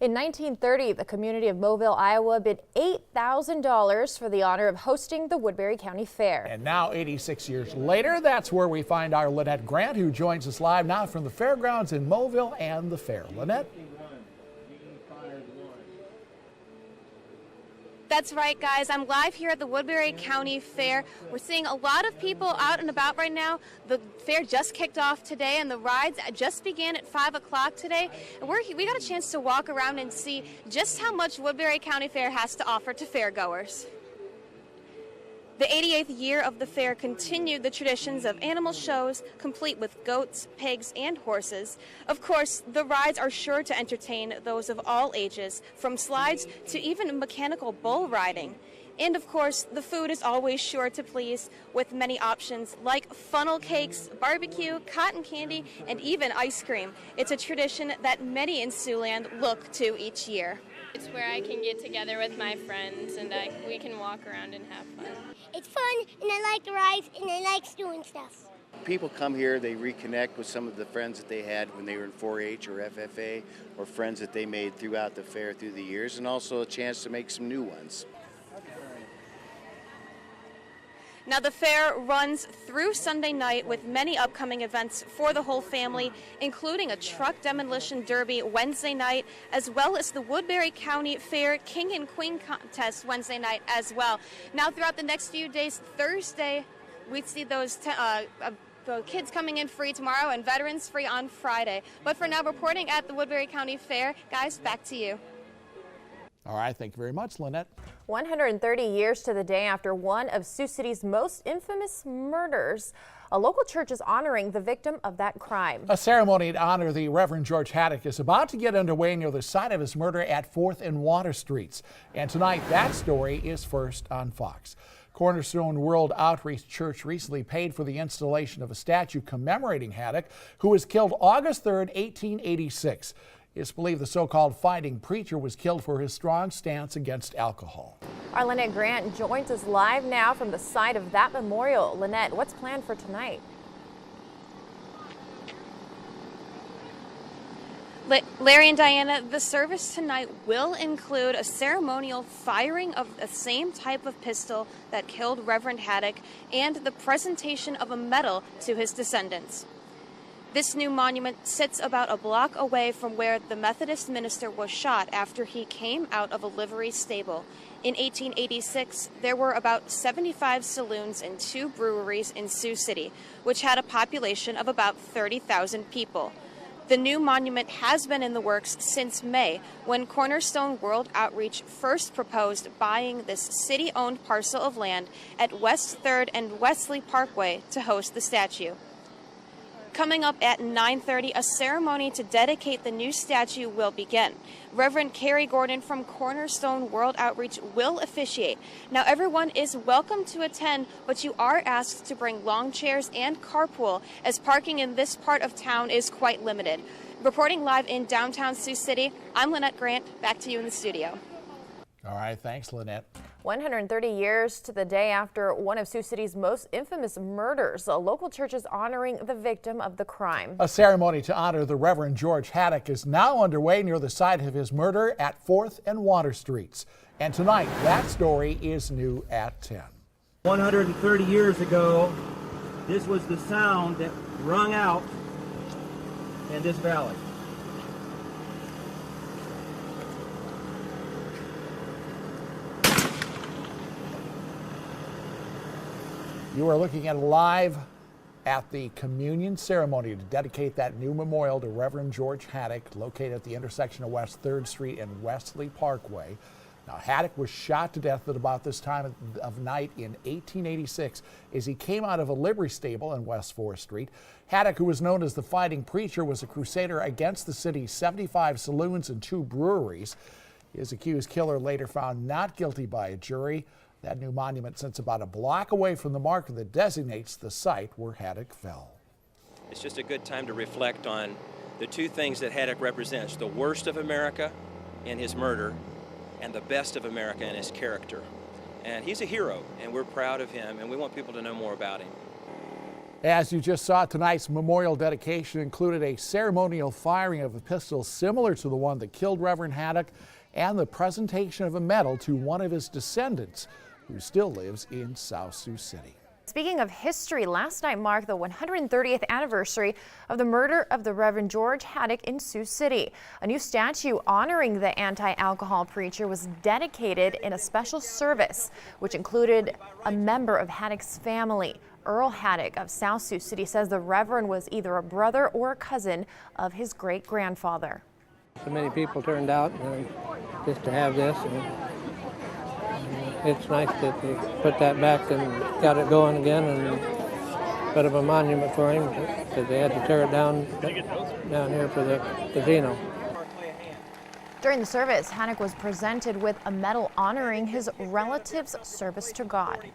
In 1930, the community of Mobile, Iowa bid $8,000 for the honor of hosting the Woodbury County Fair. And now, 86 years later, that's where we find our Lynette Grant, who joins us live now from the fairgrounds in Mobile and the fair. Lynette? That's right, guys. I'm live here at the Woodbury County Fair. We're seeing a lot of people out and about right now. The fair just kicked off today, and the rides just began at 5 o'clock today. And we got a chance to walk around and see just how much Woodbury County Fair has to offer to fairgoers. The 88th year of the fair continued the traditions of animal shows, complete with goats, pigs, and horses. Of course, the rides are sure to entertain those of all ages, from slides to even mechanical bull riding. And of course, the food is always sure to please, with many options like funnel cakes, barbecue, cotton candy, and even ice cream. It's a tradition that many in Siouxland look to each year. It's where I can get together with my friends and we can walk around and have fun. It's fun, and I like the rides, and I like doing stuff. People come here, they reconnect with some of the friends that they had when they were in 4-H or FFA, or friends that they made throughout the fair through the years, and also a chance to make some new ones. Now, the fair runs through Sunday night with many upcoming events for the whole family, including a truck demolition derby Wednesday night, as well as the Woodbury County Fair King and Queen contest Wednesday night as well. Now, throughout the next few days, Thursday, we see those the kids coming in free tomorrow and veterans free on Friday. But for now, reporting at the Woodbury County Fair, guys, back to you. All right, thank you very much, Lynette. 130 years to the day after one of Sioux City's most infamous murders, a local church is honoring the victim of that crime. A ceremony to honor the Reverend George Haddock is about to get underway near the site of his murder at 4th and Water Streets. And tonight, that story is first on Fox. Cornerstone World Outreach Church recently paid for the installation of a statue commemorating Haddock, who was killed August 3rd, 1886. It's believed the so-called fighting preacher was killed for his strong stance against alcohol. Our Lynette Grant joins us live now from the site of that memorial. Lynette, what's planned for tonight? Larry and Diana, the service tonight will include a ceremonial firing of the same type of pistol that killed Reverend Haddock and the presentation of a medal to his descendants. This new monument sits about a block away from where the Methodist minister was shot after he came out of a livery stable. In 1886, there were about 75 saloons and 2 breweries in Sioux City, which had a population of about 30,000 people. The new monument has been in the works since May, when Cornerstone World Outreach first proposed buying this city-owned parcel of land at West 3rd and Wesley Parkway to host the statue. Coming up at 9:30, a ceremony to dedicate the new statue will begin. Reverend Carrie Gordon from Cornerstone World Outreach will officiate. Now, everyone is welcome to attend, but you are asked to bring lawn chairs and carpool, as parking in this part of town is quite limited. Reporting live in downtown Sioux City, I'm Lynette Grant. Back to you in the studio. All right, thanks, Lynette. 130 years to the day after one of Sioux City's most infamous murders, a local church is honoring the victim of the crime. A ceremony to honor the Reverend George Haddock is now underway near the site of his murder at 4th and Water Streets. And tonight, that story is new at 10. 130 years ago, this was the sound that rung out in this valley. You are looking at live at the communion ceremony to dedicate that new memorial to Reverend George Haddock, located at the intersection of West 3rd Street and Wesley Parkway. Now, Haddock was shot to death at about this time of night in 1886 as he came out of a livery stable in West 4th Street. Haddock, who was known as the fighting preacher, was a crusader against the city's 75 saloons and 2 breweries. His accused killer later found not guilty by a jury. That new monument sits about a block away from the marker that designates the site where Haddock fell. It's just a good time to reflect on the 2 things that Haddock represents: the worst of America in his murder and the best of America in his character. And he's a hero, and we're proud of him, and we want people to know more about him. As you just saw, tonight's memorial dedication included a ceremonial firing of a pistol similar to the one that killed Reverend Haddock and the presentation of a medal to one of his descendants who still lives in South Sioux City. Speaking of history, last night marked the 130th anniversary of the murder of the Reverend George Haddock in Sioux City. A new statue honoring the anti-alcohol preacher was dedicated in a special service, which included a member of Haddock's family. Earl Haddock of South Sioux City says the Reverend was either a brother or a cousin of his great-grandfather. So many people turned out just to have this, and it's nice that they put that back and got it going again and put up a monument for him, because they had to tear it down here for the casino. During the service, Haddock was presented with a medal honoring his relative's service to God.